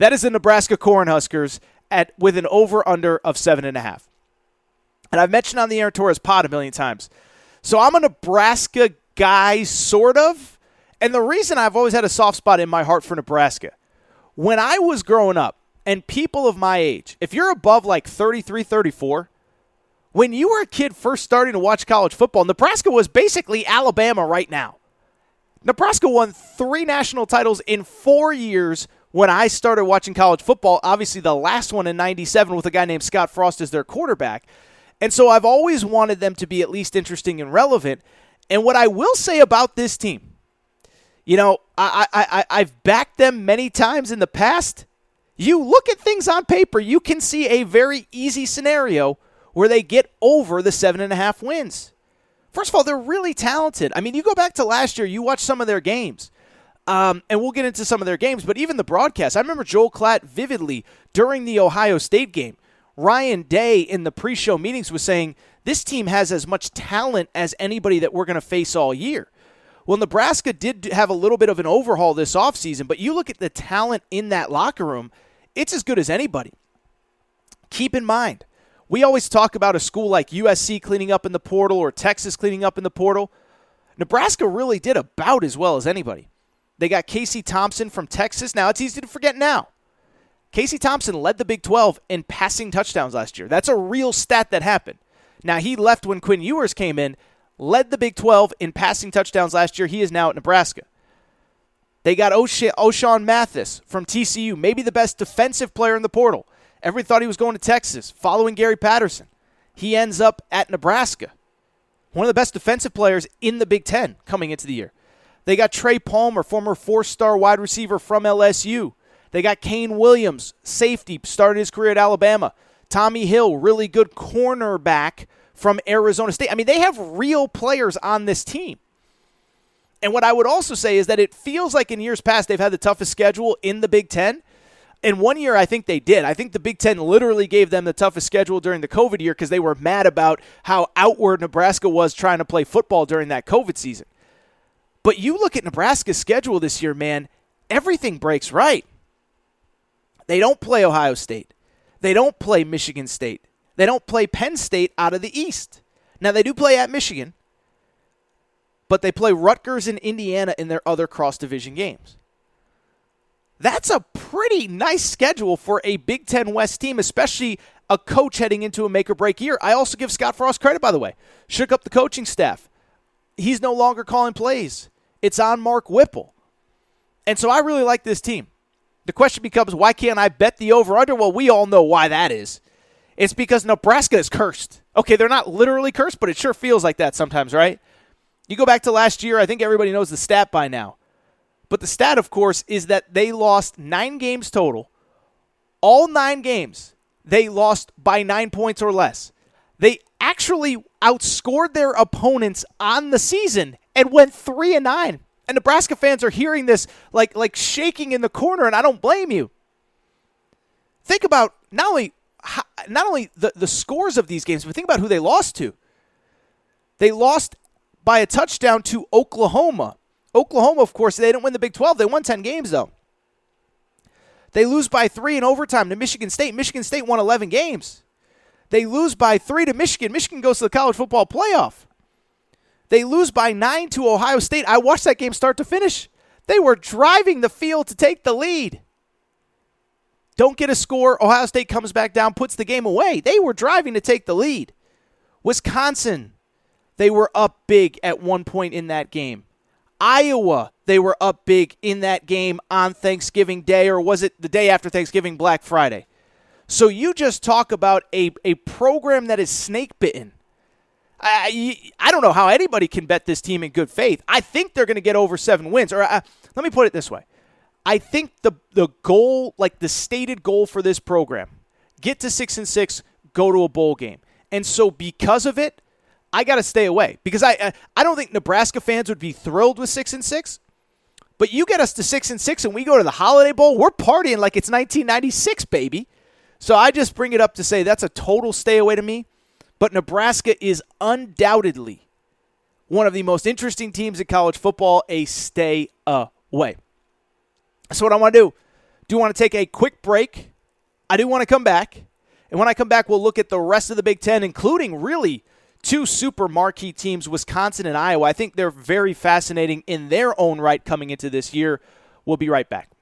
That is the Nebraska Cornhuskers with an over-under of 7.5. And I've mentioned on the Aaron Torres pod a million times. So I'm a Nebraska guy, sort of. And the reason I've always had a soft spot in my heart for Nebraska, when I was growing up, and people of my age, if you're above like 33, 34, when you were a kid first starting to watch college football, Nebraska was basically Alabama right now. Nebraska won 3 national titles in 4 years when I started watching college football. Obviously, the last one in 97 with a guy named Scott Frost as their quarterback. And so I've always wanted them to be at least interesting and relevant. And what I will say about this team, you know, I've backed them many times in the past. You look at things on paper, you can see a very easy scenario where they get over the 7.5 wins. First of all, they're really talented. I mean, you go back to last year, you watch some of their games, and we'll get into some of their games, but even the broadcast. I remember Joel Klatt vividly during the Ohio State game. Ryan Day in the pre-show meetings was saying, this team has as much talent as anybody that we're going to face all year. Well, Nebraska did have a little bit of an overhaul this offseason, but you look at the talent in that locker room, it's as good as anybody. Keep in mind, we always talk about a school like USC cleaning up in the portal or Texas cleaning up in the portal. Nebraska really did about as well as anybody. They got Casey Thompson from Texas. Now, it's easy to forget now. Casey Thompson led the Big 12 in passing touchdowns last year. That's a real stat that happened. Now, he left when Quinn Ewers came in, led the Big 12 in passing touchdowns last year. He is now at Nebraska. They got O'Shawn Mathis from TCU, maybe the best defensive player in the portal. Everybody thought he was going to Texas, following Gary Patterson. He ends up at Nebraska. One of the best defensive players in the Big Ten coming into the year. They got Trey Palmer, former 4-star wide receiver from LSU. They got Kane Williams, safety, started his career at Alabama. Tommy Hill, really good cornerback from Arizona State. I mean, they have real players on this team. And what I would also say is that it feels like in years past they've had the toughest schedule in the Big Ten. And one year I think they did. I think the Big Ten literally gave them the toughest schedule during the COVID year because they were mad about how outward Nebraska was trying to play football during that COVID season. But you look at Nebraska's schedule this year, man, everything breaks right. They don't play Ohio State. They don't play Michigan State. They don't play Penn State out of the East. Now, they do play at Michigan, but they play Rutgers and Indiana in their other cross-division games. That's a pretty nice schedule for a Big Ten West team, especially a coach heading into a make-or-break year. I also give Scott Frost credit, by the way. Shook up the coaching staff. He's no longer calling plays. It's on Mark Whipple. And so I really like this team. The question becomes, why can't I bet the over-under? Well, we all know why that is. It's because Nebraska is cursed. Okay, they're not literally cursed, but it sure feels like that sometimes, right? You go back to last year, I think everybody knows the stat by now. But the stat, of course, is that they lost 9 games total. All 9 games, they lost by 9 points or less. They actually outscored their opponents on the season and went 3-9. And Nebraska fans are hearing this like shaking in the corner, and I don't blame you. Think about not only the scores of these games, but think about who they lost to. They lost by a touchdown to Oklahoma. Oklahoma, of course, they didn't win the Big 12. They won 10 games, though. They lose by 3 in overtime to Michigan State. Michigan State won 11 games. They lose by 3 to Michigan. Michigan goes to the college football playoff. They lose by 9 to Ohio State. I watched that game start to finish. They were driving the field to take the lead. Don't get a score. Ohio State comes back down, puts the game away. They were driving to take the lead. Wisconsin, they were up big at one point in that game. Iowa, they were up big in that game on Thanksgiving Day, or was it the day after Thanksgiving, Black Friday? So you just talk about a program that is snake-bitten. I don't know how anybody can bet this team in good faith. I think they're going to get over 7 wins. Or let me put it this way. I think the goal, like the stated goal for this program, get to 6-6, go to a bowl game. And so because of it, I got to stay away. Because I don't think Nebraska fans would be thrilled with 6-6. But you get us to 6-6 and we go to the Holiday Bowl, we're partying like it's 1996, baby. So I just bring it up to say that's a total stay away to me. But Nebraska is undoubtedly one of the most interesting teams in college football, a stay away. So what I want to do, Do want to take a quick break. I do want to come back. And when I come back, we'll look at the rest of the Big Ten, including really two super marquee teams, Wisconsin and Iowa. I think they're very fascinating in their own right coming into this year. We'll be right back.